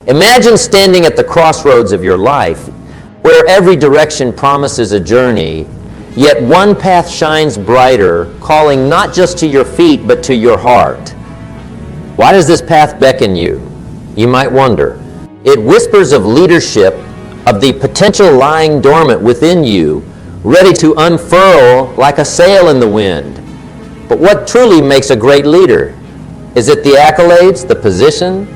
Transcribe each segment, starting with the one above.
Imagine standing at the crossroads of your life, where every direction promises a journey, yet one path shines brighter, calling not just to your feet, but to your heart. Why does this path beckon you? You might wonder. It whispers of leadership, of the potential lying dormant within you, ready to unfurl like a sail in the wind. But what truly makes a great leader? Is it the accolades, the position,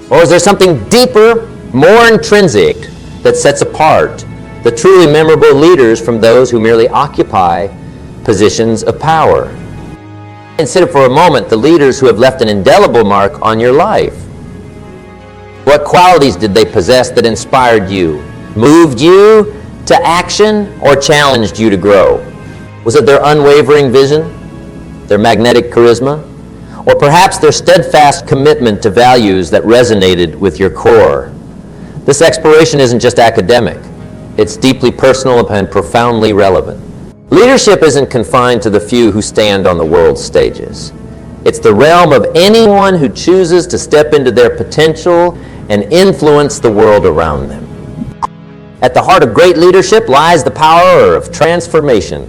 or is there something deeper, more intrinsic, that sets apart the truly memorable leaders from those who merely occupy positions of power? Consider for a moment the leaders who have left an indelible mark on your life. What qualities did they possess that inspired you, moved you to action, or challenged you to grow? Was it their unwavering vision, their magnetic charisma, or perhaps their steadfast commitment to values that resonated with your core? This exploration isn't just academic. It's deeply personal and profoundly relevant. Leadership isn't confined to the few who stand on the world's stages. It's the realm of anyone who chooses to step into their potential and influence the world around them. At the heart of great leadership lies the power of transformation.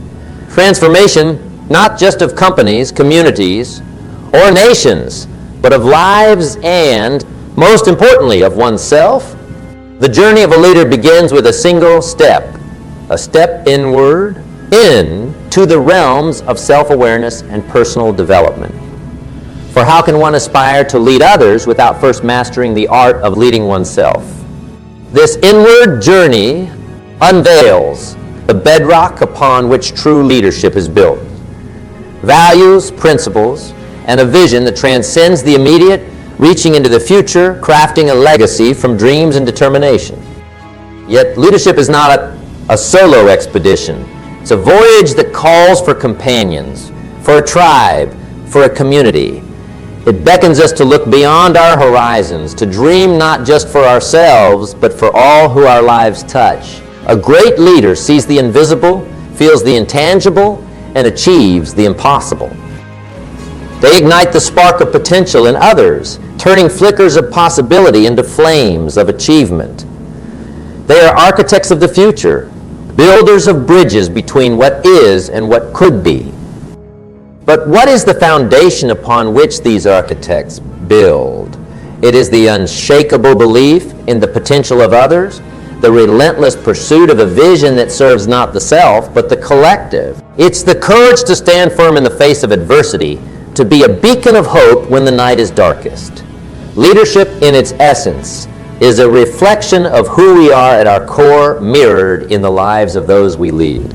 Transformation not just of companies, communities, or nations, but of lives and, most importantly, of oneself. The journey of a leader begins with a single step, a step inward, into the realms of self-awareness and personal development. For how can one aspire to lead others without first mastering the art of leading oneself? This inward journey unveils the bedrock upon which true leadership is built. Values, principles, and a vision that transcends the immediate, reaching into the future, crafting a legacy from dreams and determination. Yet leadership is not a solo expedition. It's a voyage that calls for companions, for a tribe, for a community. It beckons us to look beyond our horizons, to dream not just for ourselves, but for all who our lives touch. A great leader sees the invisible, feels the intangible, and achieves the impossible. They ignite the spark of potential in others, turning flickers of possibility into flames of achievement. They are architects of the future, builders of bridges between what is and what could be. But what is the foundation upon which these architects build? It is the unshakable belief in the potential of others, the relentless pursuit of a vision that serves not the self, but the collective. It's the courage to stand firm in the face of adversity, to be a beacon of hope when the night is darkest. Leadership in its essence is a reflection of who we are at our core, mirrored in the lives of those we lead.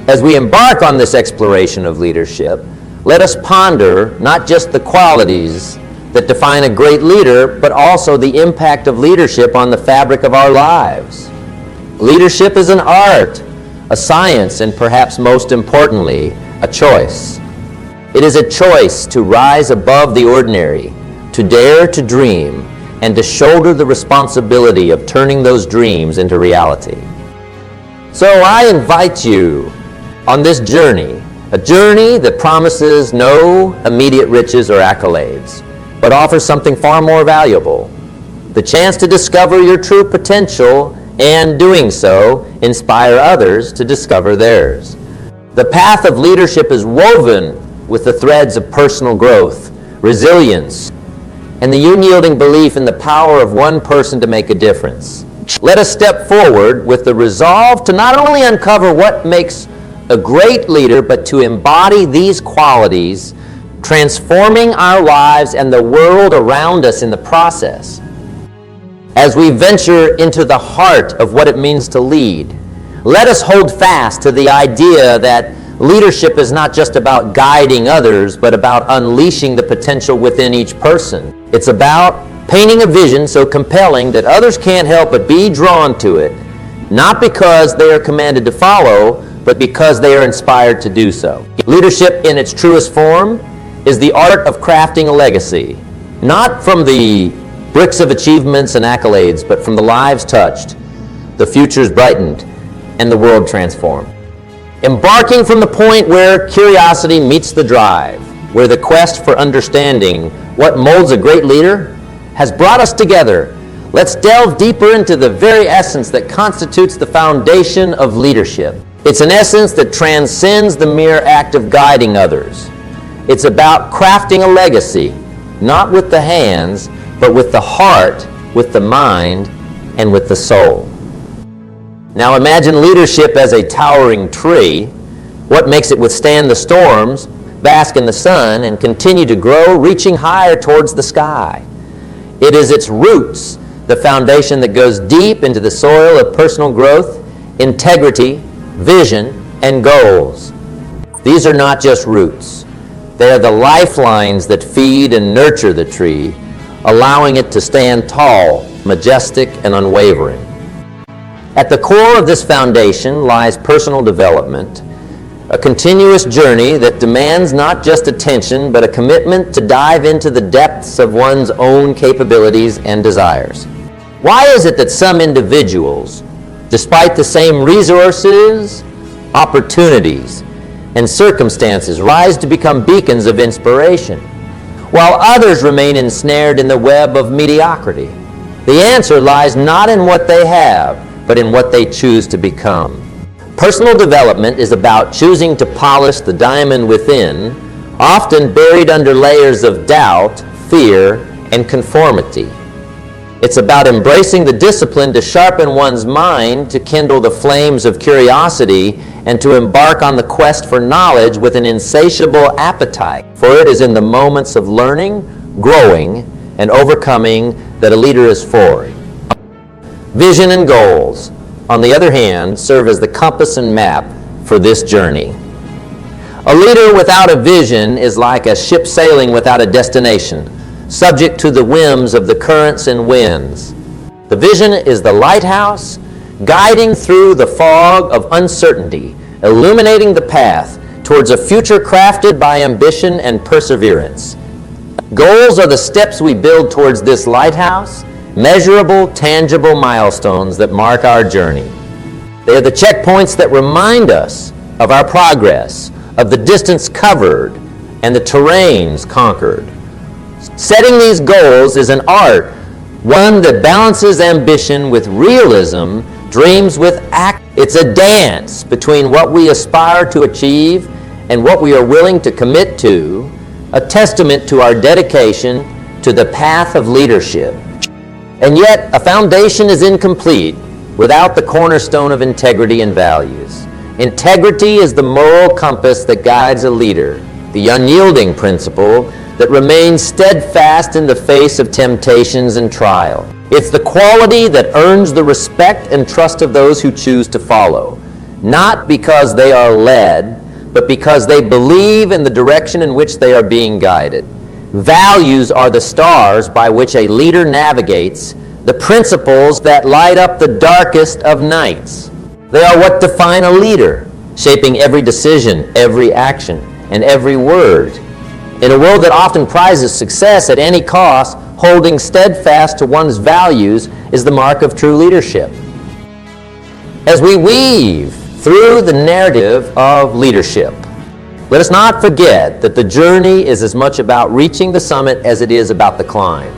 As we embark on this exploration of leadership, let us ponder not just the qualities that define a great leader, but also the impact of leadership on the fabric of our lives. Leadership is an art, a science, and perhaps most importantly, a choice. It is a choice to rise above the ordinary, to dare to dream, and to shoulder the responsibility of turning those dreams into reality. So I invite you on this journey, a journey that promises no immediate riches or accolades, but offers something far more valuable, the chance to discover your true potential and, doing so, inspire others to discover theirs. The path of leadership is woven with the threads of personal growth, resilience, and the unyielding belief in the power of one person to make a difference. Let us step forward with the resolve to not only uncover what makes a great leader, but to embody these qualities, transforming our lives and the world around us in the process. As we venture into the heart of what it means to lead, let us hold fast to the idea that leadership is not just about guiding others, but about unleashing the potential within each person. It's about painting a vision so compelling that others can't help but be drawn to it, not because they are commanded to follow, but because they are inspired to do so. Leadership in its truest form is the art of crafting a legacy, not from the bricks of achievements and accolades, but from the lives touched, the futures brightened, and the world transformed. Embarking from the point where curiosity meets the drive, where the quest for understanding what molds a great leader has brought us together. Let's delve deeper into the very essence that constitutes the foundation of leadership. It's an essence that transcends the mere act of guiding others. It's about crafting a legacy, not with the hands, but with the heart, with the mind, and with the soul. Now imagine leadership as a towering tree. What makes it withstand the storms, bask in the sun, and continue to grow, reaching higher towards the sky? It is its roots, the foundation that goes deep into the soil of personal growth, integrity, vision, and goals. These are not just roots. They are the lifelines that feed and nurture the tree, allowing it to stand tall, majestic, and unwavering. At the core of this foundation lies personal development, a continuous journey that demands not just attention, but a commitment to dive into the depths of one's own capabilities and desires. Why is it that some individuals, despite the same resources, opportunities, and circumstances, rise to become beacons of inspiration, while others remain ensnared in the web of mediocrity? The answer lies not in what they have, but in what they choose to become. Personal development is about choosing to polish the diamond within, often buried under layers of doubt, fear, and conformity. It's about embracing the discipline to sharpen one's mind, to kindle the flames of curiosity, and to embark on the quest for knowledge with an insatiable appetite. For it is in the moments of learning, growing, and overcoming that a leader is forged. Vision and goals, on the other hand, serve as the compass and map for this journey. A leader without a vision is like a ship sailing without a destination, subject to the whims of the currents and winds. The vision is the lighthouse, guiding through the fog of uncertainty, illuminating the path towards a future crafted by ambition and perseverance. Goals are the steps we build towards this lighthouse, measurable, tangible milestones that mark our journey. They are the checkpoints that remind us of our progress, of the distance covered, and the terrains conquered. Setting these goals is an art, one that balances ambition with realism, dreams with act. It's a dance between what we aspire to achieve and what we are willing to commit to, a testament to our dedication to the path of leadership. And yet, a foundation is incomplete without the cornerstone of integrity and values. Integrity is the moral compass that guides a leader, the unyielding principle that remains steadfast in the face of temptations and trial. It's the quality that earns the respect and trust of those who choose to follow, not because they are led, but because they believe in the direction in which they are being guided. Values are the stars by which a leader navigates, the principles that light up the darkest of nights. They are what define a leader, shaping every decision, every action, and every word. In a world that often prizes success at any cost, holding steadfast to one's values is the mark of true leadership. As we weave through the narrative of leadership, let us not forget that the journey is as much about reaching the summit as it is about the climb.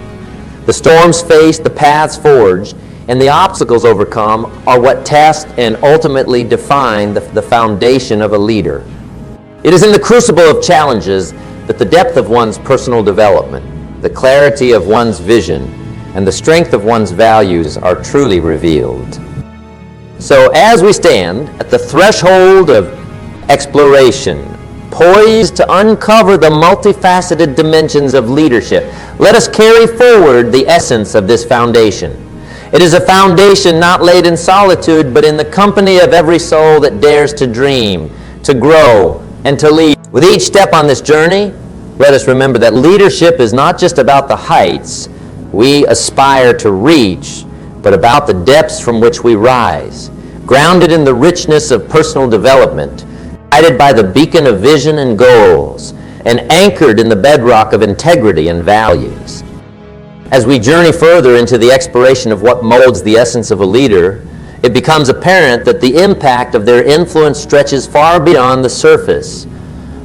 The storms faced, the paths forged, and the obstacles overcome are what test and ultimately define the foundation of a leader. It is in the crucible of challenges that the depth of one's personal development, the clarity of one's vision, and the strength of one's values are truly revealed. So as we stand at the threshold of exploration, poised to uncover the multifaceted dimensions of leadership, let us carry forward the essence of this foundation. It is a foundation not laid in solitude, but in the company of every soul that dares to dream, to grow, and to lead. With each step on this journey, let us remember that leadership is not just about the heights we aspire to reach, but about the depths from which we rise, grounded in the richness of personal development, guided by the beacon of vision and goals, and anchored in the bedrock of integrity and values. As we journey further into the exploration of what molds the essence of a leader, it becomes apparent that the impact of their influence stretches far beyond the surface,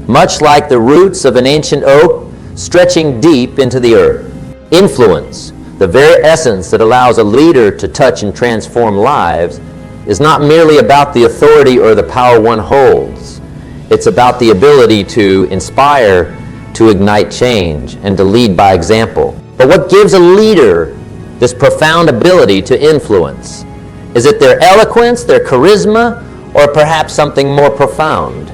much like the roots of an ancient oak stretching deep into the earth. Influence, The very essence that allows a leader to touch and transform lives is not merely about the authority or the power one holds. It's about the ability to inspire, to ignite change, and to lead by example. But what gives a leader this profound ability to influence? Is it their eloquence, their charisma, or perhaps something more profound?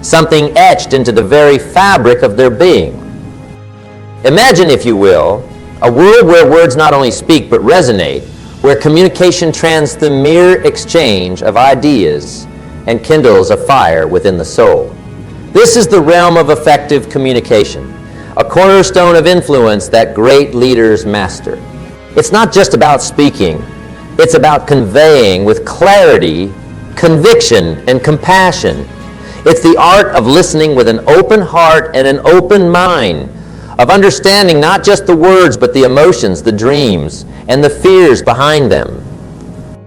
Something etched into the very fabric of their being? Imagine, if you will, a world where words not only speak but resonate, where communication trans the mere exchange of ideas and kindles a fire within the soul. This is the realm of effective communication, a cornerstone of influence that great leaders master. It's not just about speaking, it's about conveying with clarity, conviction, and compassion. It's the art of listening with an open heart and an open mind, of understanding not just the words but the emotions, the dreams, and the fears behind them.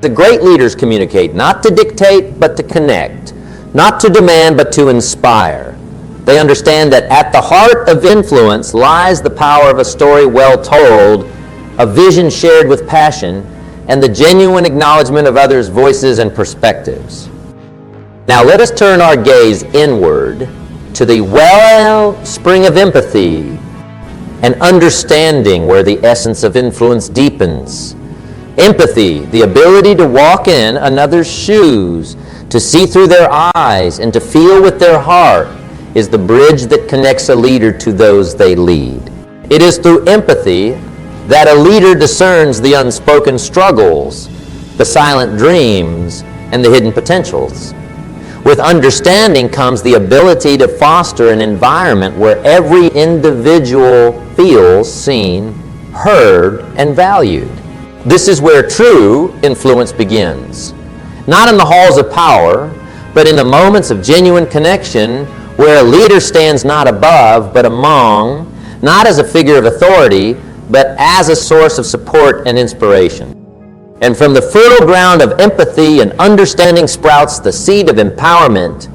The great leaders communicate not to dictate but to connect, not to demand but to inspire. They understand that at the heart of influence lies the power of a story well told, a vision shared with passion, and the genuine acknowledgement of others' voices and perspectives. Now let us turn our gaze inward to the wellspring of empathy and understanding, where the essence of influence deepens. Empathy, the ability to walk in another's shoes, to see through their eyes, and to feel with their heart, is the bridge that connects a leader to those they lead. It is through empathy that a leader discerns the unspoken struggles, the silent dreams, and the hidden potentials. With understanding comes the ability to foster an environment where every individual feels seen, heard, and valued. This is where true influence begins. Not in the halls of power, but in the moments of genuine connection, where a leader stands not above, but among, not as a figure of authority, but as a source of support and inspiration. And from the fertile ground of empathy and understanding sprouts the seed of empowerment,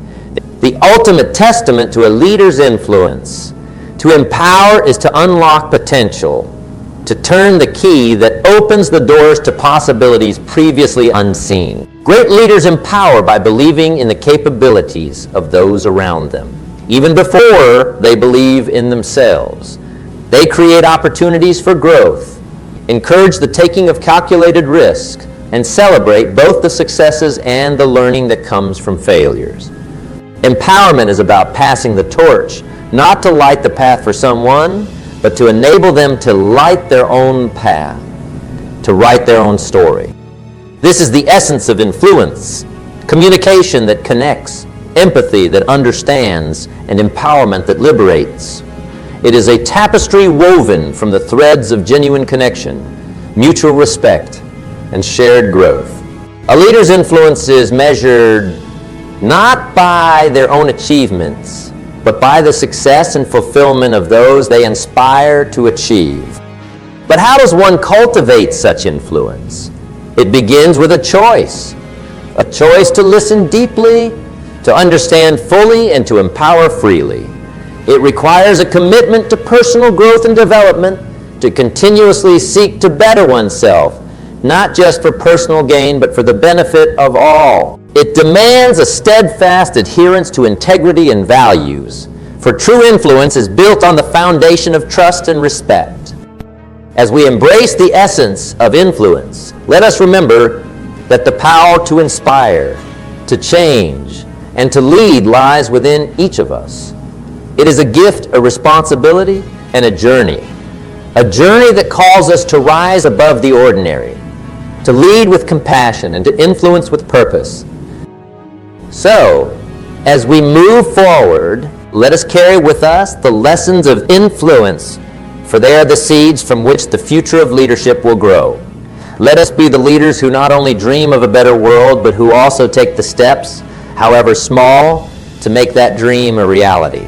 the ultimate testament to a leader's influence. To empower is to unlock potential, to turn the key that opens the doors to possibilities previously unseen. Great leaders empower by believing in the capabilities of those around them, even before they believe in themselves. They create opportunities for growth, encourage the taking of calculated risk, and celebrate both the successes and the learning that comes from failures. Empowerment is about passing the torch, not to light the path for someone, but to enable them to light their own path, to write their own story. This is the essence of influence: communication that connects, empathy that understands, and empowerment that liberates. It is a tapestry woven from the threads of genuine connection, mutual respect, and shared growth. A leader's influence is measured not by their own achievements, but by the success and fulfillment of those they inspire to achieve. But how does one cultivate such influence? It begins with a choice to listen deeply, to understand fully, and to empower freely. It requires a commitment to personal growth and development, to continuously seek to better oneself, not just for personal gain, but for the benefit of all. It demands a steadfast adherence to integrity and values, for true influence is built on the foundation of trust and respect. As we embrace the essence of influence, let us remember that the power to inspire, to change, and to lead lies within each of us. It is a gift, a responsibility, and a journey that calls us to rise above the ordinary, to lead with compassion, and to influence with purpose. So, as we move forward, let us carry with us the lessons of influence, for they are the seeds from which the future of leadership will grow. Let us be the leaders who not only dream of a better world, but who also take the steps, however small, to make that dream a reality.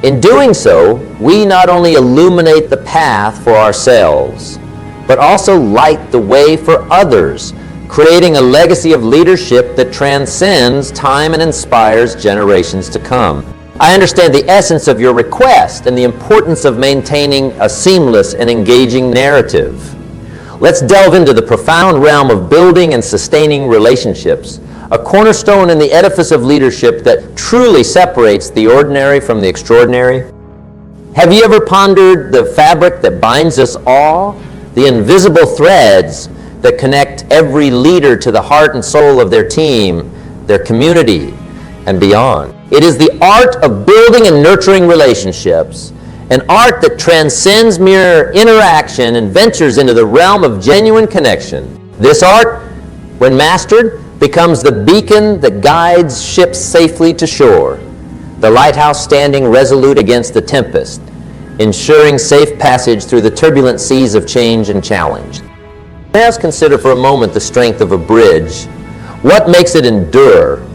In doing so, we not only illuminate the path for ourselves, but also light the way for others, creating a legacy of leadership that transcends time and inspires generations to come. I understand the essence of your request and the importance of maintaining a seamless and engaging narrative. Let's delve into the profound realm of building and sustaining relationships, a cornerstone in the edifice of leadership that truly separates the ordinary from the extraordinary. Have you ever pondered the fabric that binds us all, the invisible threads that connect every leader to the heart and soul of their team, their community, and beyond? It is the art of building and nurturing relationships, an art that transcends mere interaction and ventures into the realm of genuine connection. This art, when mastered, becomes the beacon that guides ships safely to shore, the lighthouse standing resolute against the tempest, ensuring safe passage through the turbulent seas of change and challenge. Let us consider for a moment the strength of a bridge. What makes it endure?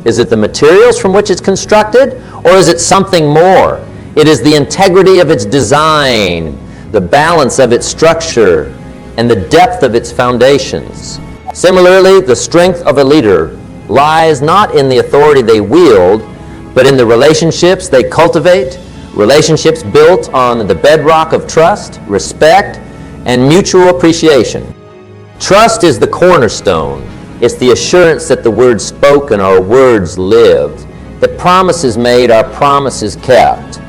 Is it the materials from which it's constructed, or is it something more? It is the integrity of its design, the balance of its structure, and the depth of its foundations. Similarly, the strength of a leader lies not in the authority they wield, but in the relationships they cultivate, relationships built on the bedrock of trust, respect, and mutual appreciation. Trust is the cornerstone. It's the assurance that the words spoken are words lived, that promises made are promises kept.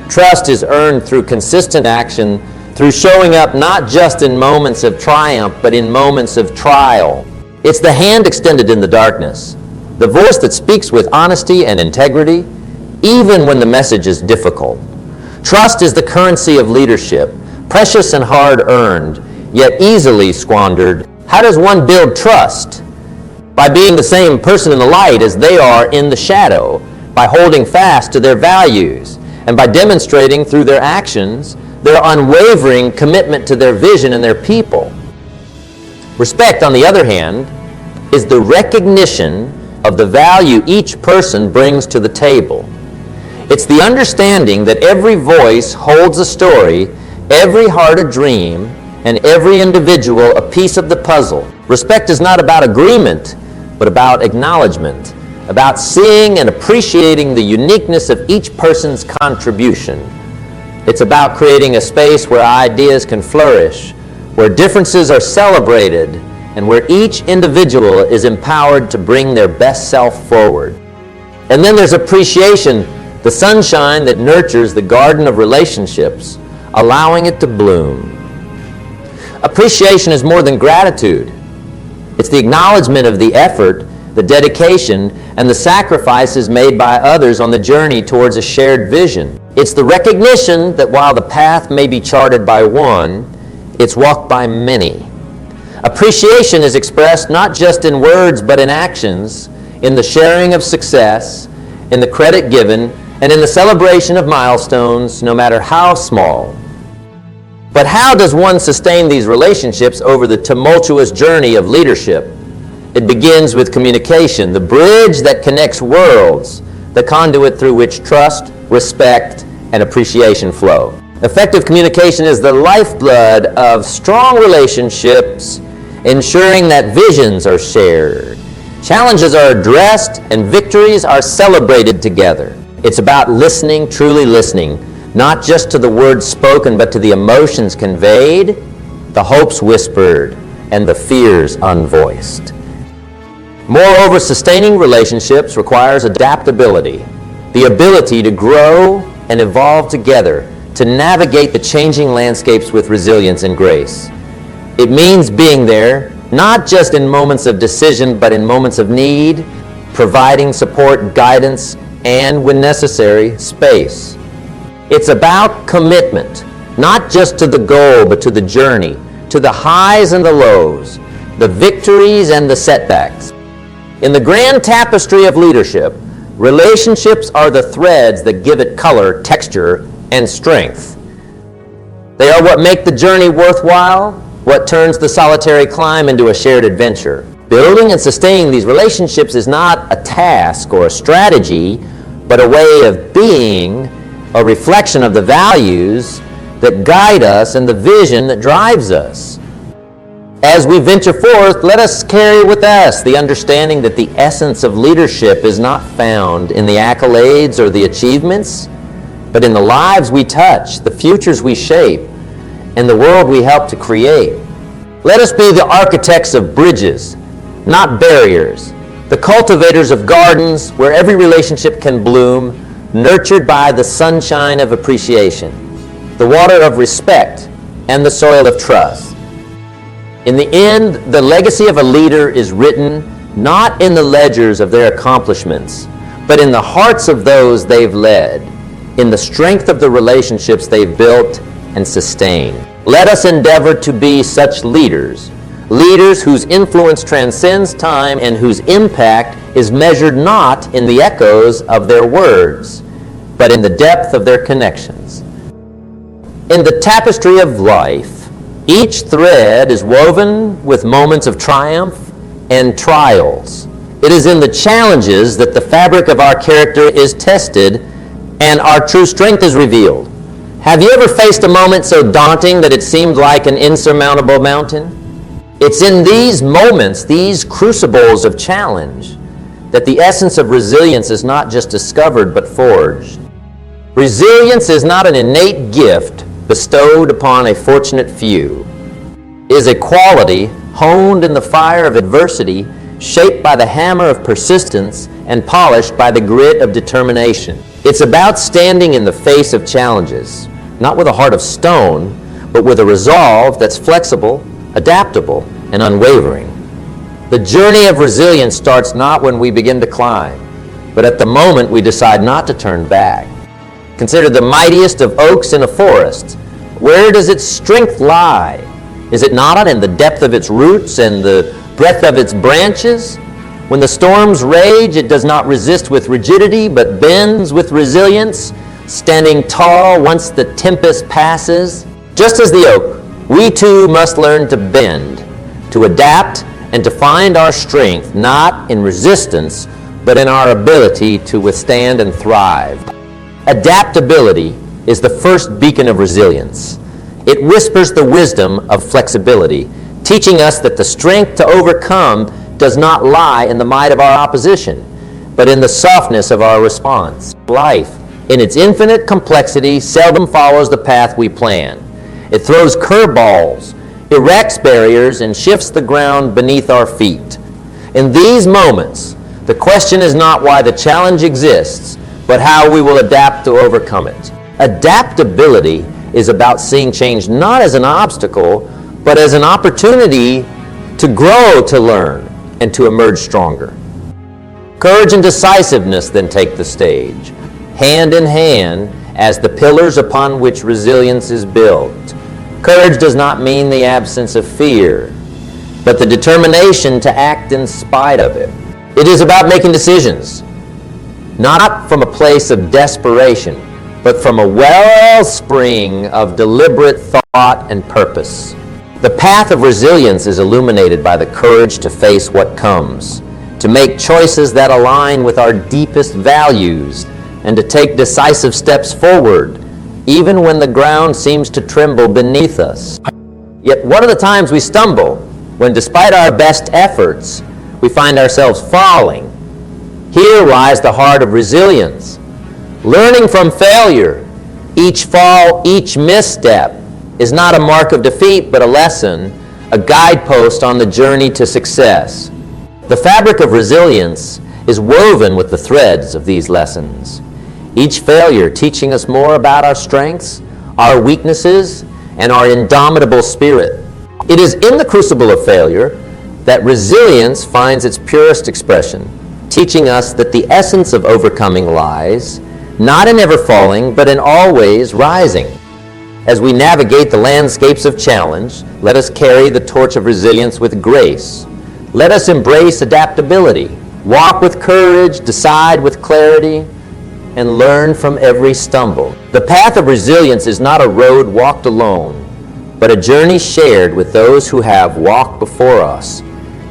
Trust is earned through consistent action, through showing up not just in moments of triumph, but in moments of trial. It's the hand extended in the darkness, the voice that speaks with honesty and integrity, even when the message is difficult. Trust is the currency of leadership, precious and hard-earned, yet easily squandered. How does one build trust? By being the same person in the light as they are in the shadow, by holding fast to their values, and by demonstrating through their actions their unwavering commitment to their vision and their people. Respect, on the other hand, is the recognition of the value each person brings to the table. It's the understanding that every voice holds a story, every heart a dream, and every individual a piece of the puzzle. Respect is not about agreement, but about acknowledgement, about seeing and appreciating the uniqueness of each person's contribution. It's about creating a space where ideas can flourish, where differences are celebrated, and where each individual is empowered to bring their best self forward. And then there's appreciation, the sunshine that nurtures the garden of relationships, allowing it to bloom. Appreciation is more than gratitude. It's the acknowledgement of the effort, the dedication, and the sacrifices made by others on the journey towards a shared vision. It's the recognition that while the path may be charted by one, it's walked by many. Appreciation is expressed not just in words but in actions, in the sharing of success, in the credit given, and in the celebration of milestones, no matter how small. But how does one sustain these relationships over the tumultuous journey of leadership? It begins with communication, the bridge that connects worlds, the conduit through which trust, respect, and appreciation flow. Effective communication is the lifeblood of strong relationships, ensuring that visions are shared, challenges are addressed, and victories are celebrated together. It's about listening, truly listening, not just to the words spoken, but to the emotions conveyed, the hopes whispered, and the fears unvoiced. Moreover, sustaining relationships requires adaptability, the ability to grow and evolve together, to navigate the changing landscapes with resilience and grace. It means being there, not just in moments of decision, but in moments of need, providing support, guidance, and, when necessary, space. It's about commitment, not just to the goal, but to the journey, to the highs and the lows, the victories and the setbacks. In the grand tapestry of leadership, relationships are the threads that give it color, texture, and strength. They are what make the journey worthwhile, what turns the solitary climb into a shared adventure. Building and sustaining these relationships is not a task or a strategy, but a way of being, a reflection of the values that guide us and the vision that drives us. As we venture forth, let us carry with us the understanding that the essence of leadership is not found in the accolades or the achievements, but in the lives we touch, the futures we shape, and the world we help to create. Let us be the architects of bridges, not barriers, the cultivators of gardens where every relationship can bloom, nurtured by the sunshine of appreciation, the water of respect, and the soil of trust. In the end, the legacy of a leader is written not in the ledgers of their accomplishments, but in the hearts of those they've led, in the strength of the relationships they've built and sustained. Let us endeavor to be such leaders, leaders whose influence transcends time and whose impact is measured not in the echoes of their words, but in the depth of their connections. In the tapestry of life, each thread is woven with moments of triumph and trials. It is in the challenges that the fabric of our character is tested and our true strength is revealed. Have you ever faced a moment so daunting that it seemed like an insurmountable mountain? It's in these moments, these crucibles of challenge, that the essence of resilience is not just discovered but forged. Resilience is not an innate gift bestowed upon a fortunate few. It is a quality honed in the fire of adversity, shaped by the hammer of persistence and polished by the grit of determination. It's about standing in the face of challenges, not with a heart of stone, but with a resolve that's flexible, adaptable, and unwavering. The journey of resilience starts not when we begin to climb, but at the moment we decide not to turn back. Consider the mightiest of oaks in a forest. Where does its strength lie? Is it not in the depth of its roots and the breadth of its branches? When the storms rage, it does not resist with rigidity, but bends with resilience, standing tall once the tempest passes. Just as the oak, we too must learn to bend, to adapt, and to find our strength not in resistance, but in our ability to withstand and thrive. Adaptability is the first beacon of resilience. It whispers the wisdom of flexibility, teaching us that the strength to overcome does not lie in the might of our opposition, but in the softness of our response. Life, in its infinite complexity, seldom follows the path we plan. It throws curveballs, erects barriers, and shifts the ground beneath our feet. In these moments, the question is not why the challenge exists, but how we will adapt to overcome it. Adaptability is about seeing change not as an obstacle, but as an opportunity to grow, to learn, and to emerge stronger. Courage and decisiveness then take the stage, hand in hand as the pillars upon which resilience is built. Courage does not mean the absence of fear, but the determination to act in spite of it. It is about making decisions, not from a place of desperation, but from a wellspring of deliberate thought and purpose. The path of resilience is illuminated by the courage to face what comes, to make choices that align with our deepest values, and to take decisive steps forward, even when the ground seems to tremble beneath us. Yet what are the times we stumble, when despite our best efforts, we find ourselves falling? Here lies the heart of resilience. Learning from failure, each fall, each misstep, is not a mark of defeat, but a lesson, a guidepost on the journey to success. The fabric of resilience is woven with the threads of these lessons, each failure teaching us more about our strengths, our weaknesses, and our indomitable spirit. It is in the crucible of failure that resilience finds its purest expression, teaching us that the essence of overcoming lies not in ever falling, but in always rising. As we navigate the landscapes of challenge, let us carry the torch of resilience with grace. Let us embrace adaptability, walk with courage, decide with clarity, and learn from every stumble. The path of resilience is not a road walked alone, but a journey shared with those who have walked before us,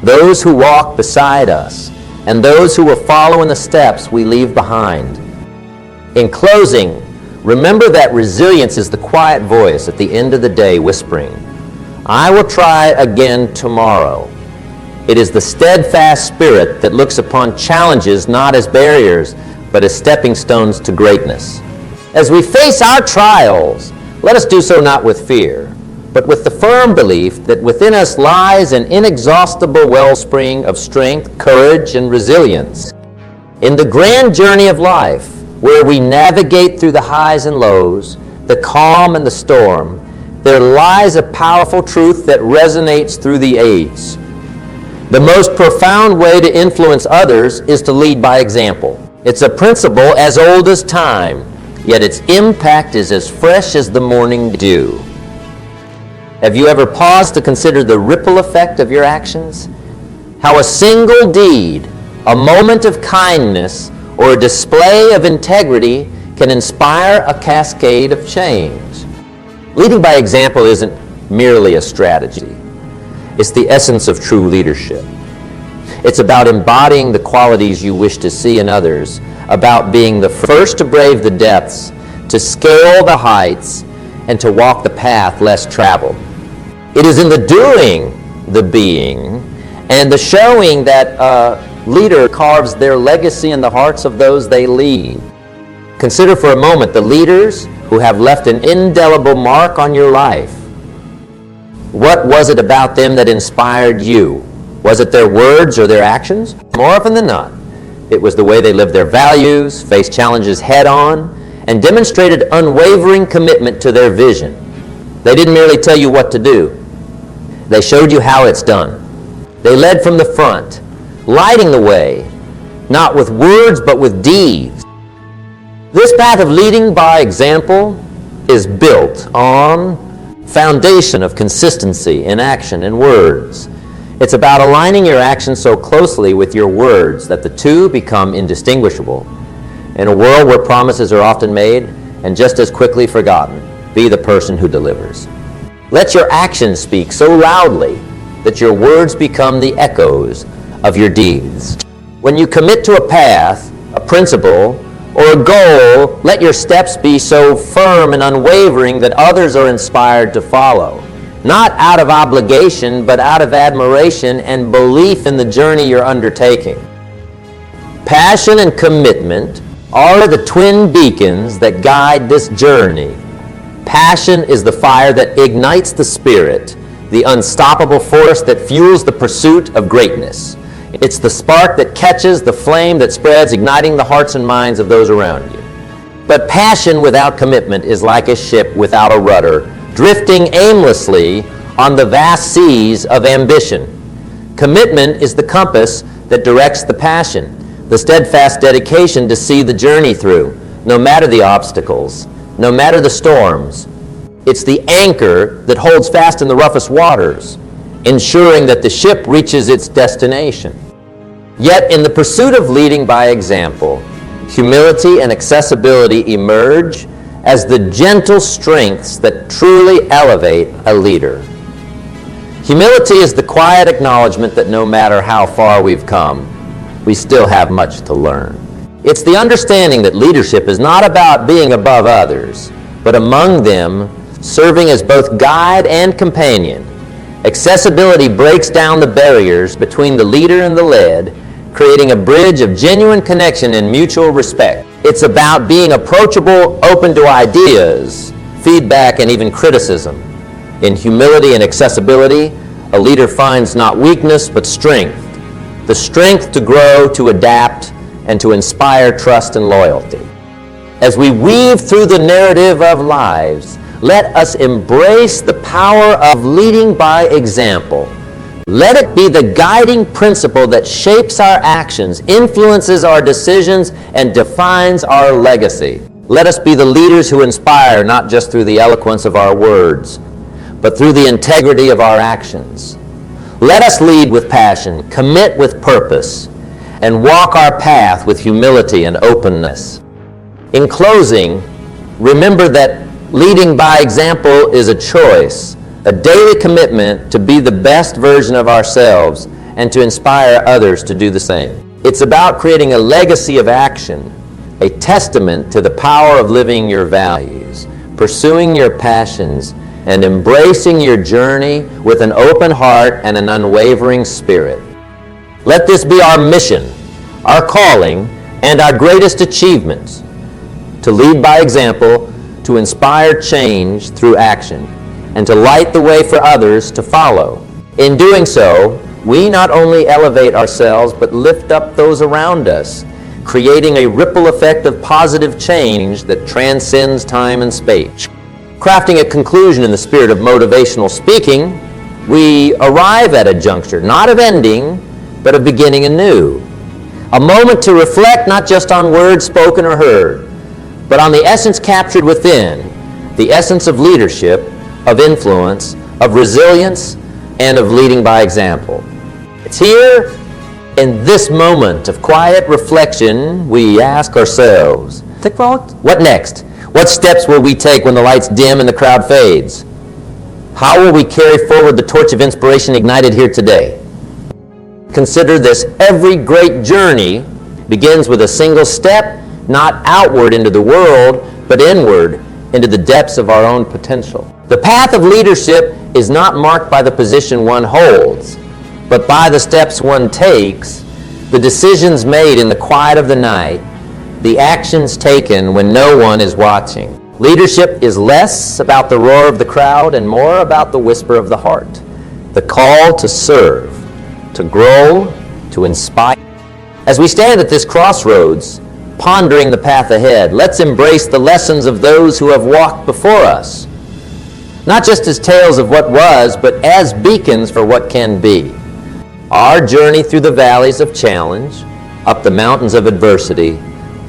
those who walk beside us, and those who will follow in the steps we leave behind. In closing, remember that resilience is the quiet voice at the end of the day whispering, "I will try again tomorrow." It is the steadfast spirit that looks upon challenges not as barriers, but as stepping stones to greatness. As we face our trials, let us do so not with fear, but with the firm belief that within us lies an inexhaustible wellspring of strength, courage, and resilience. In the grand journey of life, where we navigate through the highs and lows, the calm and the storm, there lies a powerful truth that resonates through the ages. The most profound way to influence others is to lead by example. It's a principle as old as time, yet its impact is as fresh as the morning dew. Have you ever paused to consider the ripple effect of your actions? How a single deed, a moment of kindness, or a display of integrity can inspire a cascade of change. Leading by example isn't merely a strategy. It's the essence of true leadership. It's about embodying the qualities you wish to see in others, about being the first to brave the depths, to scale the heights, and to walk the path less traveled. It is in the doing, the being, and the showing that a leader carves their legacy in the hearts of those they lead. Consider for a moment the leaders who have left an indelible mark on your life. What was it about them that inspired you? Was it their words or their actions? More often than not, it was the way they lived their values, faced challenges head-on, and demonstrated unwavering commitment to their vision. They didn't merely tell you what to do. They showed you how it's done. They led from the front, lighting the way, not with words but with deeds. This path of leading by example is built on foundation of consistency in action and words. It's about aligning your actions so closely with your words that the two become indistinguishable. In a world where promises are often made and just as quickly forgotten, be the person who delivers. Let your actions speak so loudly that your words become the echoes of your deeds. When you commit to a path, a principle, or a goal, let your steps be so firm and unwavering that others are inspired to follow. Not out of obligation, but out of admiration and belief in the journey you're undertaking. Passion and commitment are the twin beacons that guide this journey. Passion is the fire that ignites the spirit, the unstoppable force that fuels the pursuit of greatness. It's the spark that catches the flame that spreads, igniting the hearts and minds of those around you. But passion without commitment is like a ship without a rudder, drifting aimlessly on the vast seas of ambition. Commitment is the compass that directs the passion, the steadfast dedication to see the journey through, no matter the obstacles, no matter the storms. It's the anchor that holds fast in the roughest waters, ensuring that the ship reaches its destination. Yet in the pursuit of leading by example, humility and accessibility emerge as the gentle strengths that truly elevate a leader. Humility is the quiet acknowledgement that no matter how far we've come, we still have much to learn. It's the understanding that leadership is not about being above others, but among them, serving as both guide and companion. Accessibility breaks down the barriers between the leader and the led, creating a bridge of genuine connection and mutual respect. It's about being approachable, open to ideas, feedback, and even criticism. In humility and accessibility, a leader finds not weakness, but strength. The strength to grow, to adapt, and to inspire trust and loyalty. As we weave through the narrative of lives, let us embrace the power of leading by example. Let it be the guiding principle that shapes our actions, influences our decisions, and defines our legacy. Let us be the leaders who inspire not just through the eloquence of our words, but through the integrity of our actions. Let us lead with passion, commit with purpose, and walk our path with humility and openness. In closing, remember that leading by example is a choice, a daily commitment to be the best version of ourselves and to inspire others to do the same. It's about creating a legacy of action, a testament to the power of living your values, pursuing your passions, and embracing your journey with an open heart and an unwavering spirit. Let this be our mission, our calling, and our greatest achievements, to lead by example, to inspire change through action, and to light the way for others to follow. In doing so, we not only elevate ourselves, but lift up those around us, creating a ripple effect of positive change that transcends time and space. Crafting a conclusion in the spirit of motivational speaking, we arrive at a juncture, not of ending, but of beginning anew. A moment to reflect not just on words spoken or heard, but on the essence captured within, the essence of leadership, of influence, of resilience, and of leading by example. It's here, in this moment of quiet reflection, we ask ourselves, what next? What steps will we take when the lights dim and the crowd fades? How will we carry forward the torch of inspiration ignited here today? Consider this: every great journey begins with a single step, not outward into the world, but inward into the depths of our own potential. The path of leadership is not marked by the position one holds, but by the steps one takes, the decisions made in the quiet of the night, the actions taken when no one is watching. Leadership is less about the roar of the crowd and more about the whisper of the heart, the call to serve, to grow, to inspire. As we stand at this crossroads, pondering the path ahead, let's embrace the lessons of those who have walked before us, not just as tales of what was, but as beacons for what can be. Our journey through the valleys of challenge, up the mountains of adversity,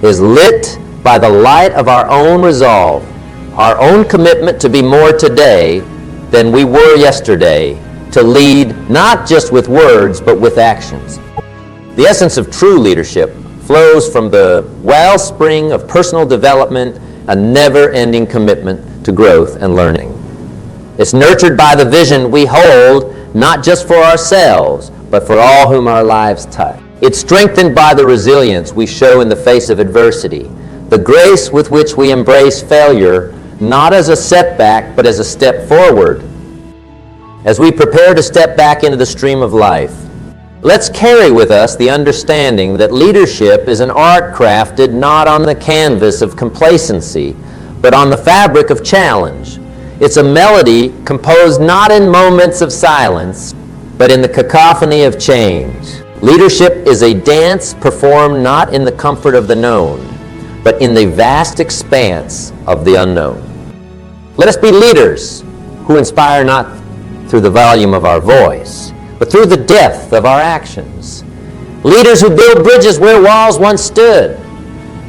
is lit by the light of our own resolve, our own commitment to be more today than we were yesterday, to lead not just with words, but with actions. The essence of true leadership flows from the wellspring of personal development, a never-ending commitment to growth and learning. It's nurtured by the vision we hold, not just for ourselves, but for all whom our lives touch. It's strengthened by the resilience we show in the face of adversity, the grace with which we embrace failure, not as a setback, but as a step forward. As we prepare to step back into the stream of life, let's carry with us the understanding that leadership is an art crafted not on the canvas of complacency, but on the fabric of challenge. It's a melody composed not in moments of silence, but in the cacophony of change. Leadership is a dance performed not in the comfort of the known, but in the vast expanse of the unknown. Let us be leaders who inspire not through the volume of our voice, but through the depth of our actions. Leaders who build bridges where walls once stood.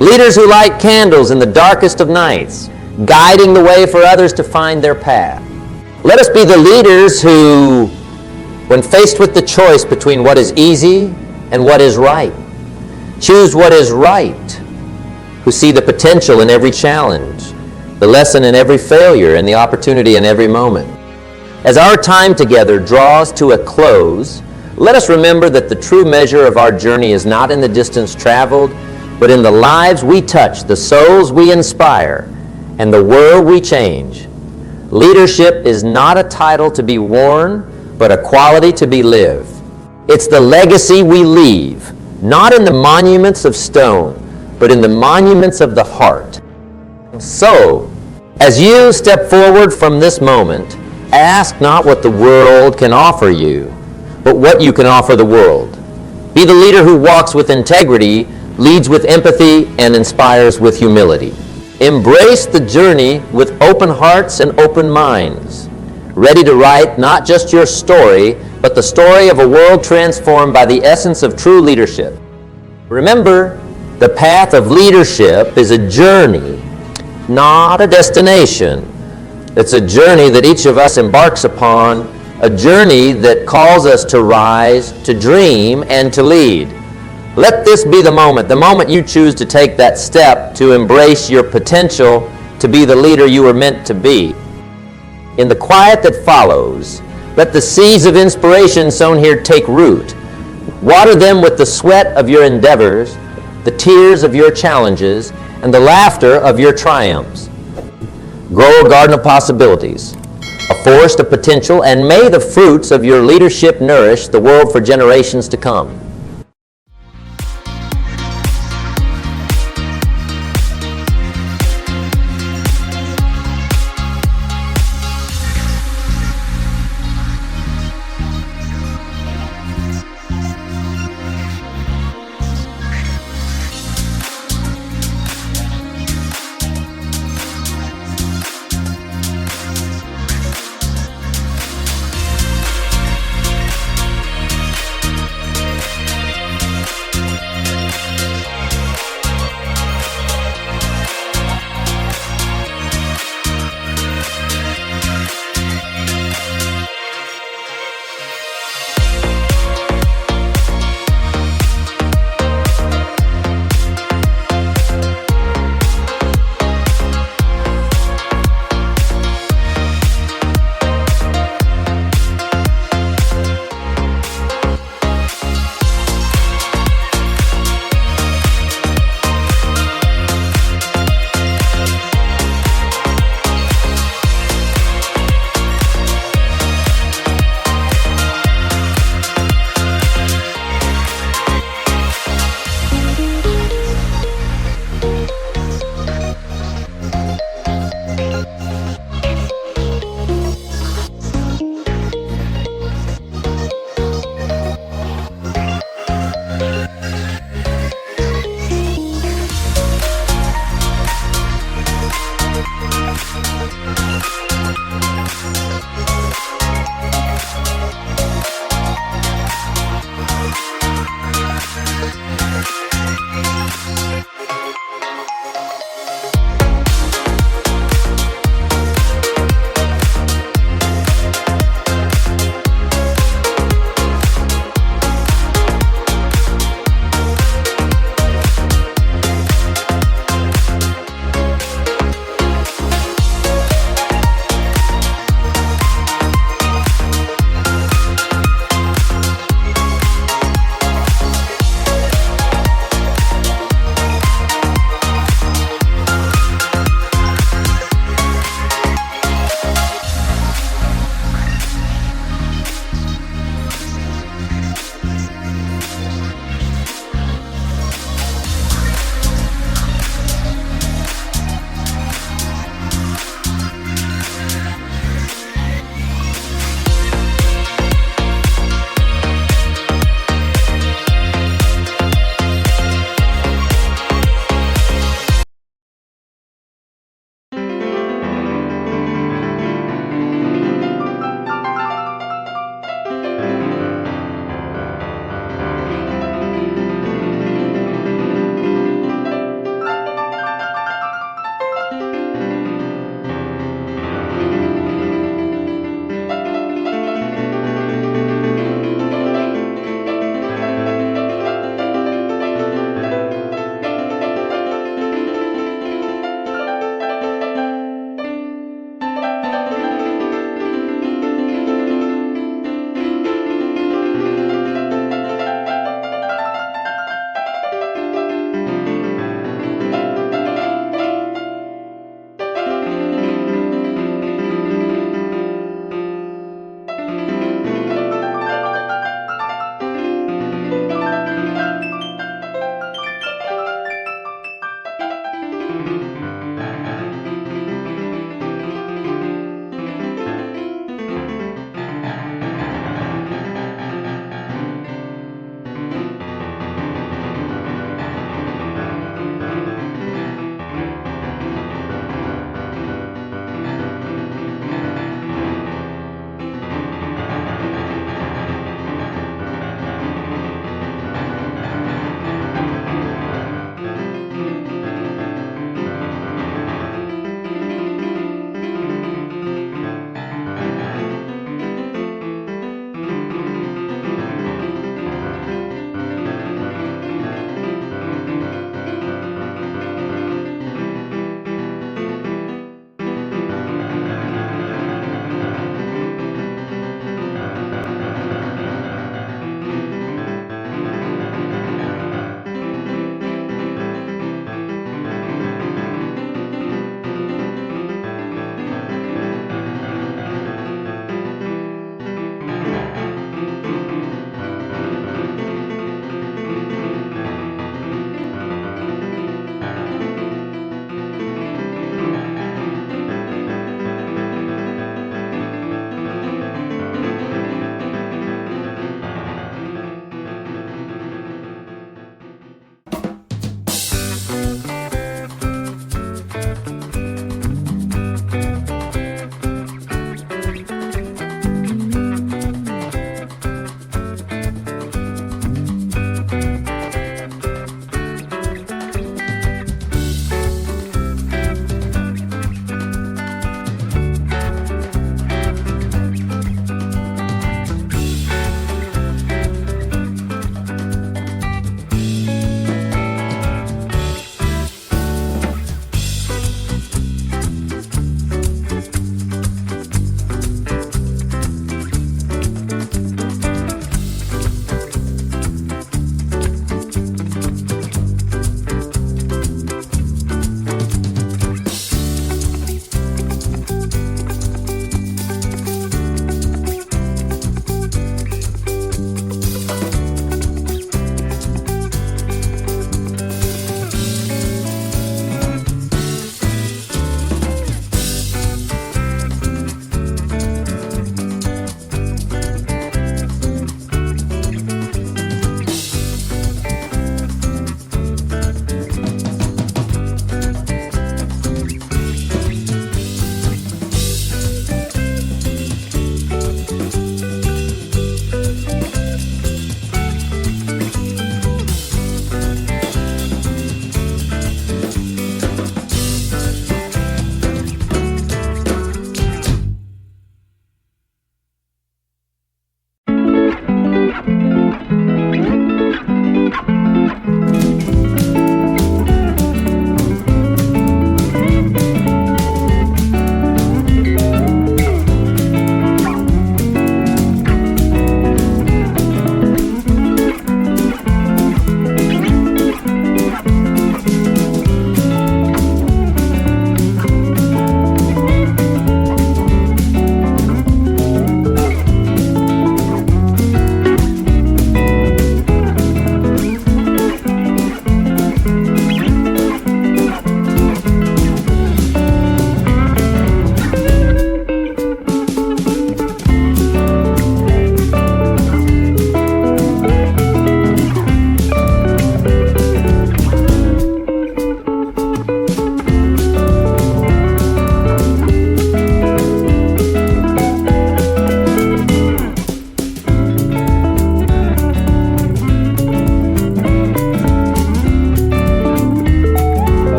Leaders who light candles in the darkest of nights, guiding the way for others to find their path. Let us be the leaders who, when faced with the choice between what is easy and what is right, choose what is right, who see the potential in every challenge, the lesson in every failure, and the opportunity in every moment. As our time together draws to a close, let us remember that the true measure of our journey is not in the distance traveled, but in the lives we touch, the souls we inspire, and the world we change. Leadership is not a title to be worn, but a quality to be lived. It's the legacy we leave, not in the monuments of stone, but in the monuments of the heart. So, as you step forward from this moment, ask not what the world can offer you, but what you can offer the world. Be the leader who walks with integrity, leads with empathy, and inspires with humility. Embrace the journey with open hearts and open minds, ready to write not just your story, but the story of a world transformed by the essence of true leadership. Remember, the path of leadership is a journey, not a destination. It's a journey that each of us embarks upon, a journey that calls us to rise, to dream, and to lead. Let this be the moment you choose to take that step to embrace your potential to be the leader you were meant to be. In the quiet that follows, let the seeds of inspiration sown here take root. Water them with the sweat of your endeavors, the tears of your challenges, and the laughter of your triumphs. Grow a garden of possibilities, a forest of potential, and may the fruits of your leadership nourish the world for generations to come.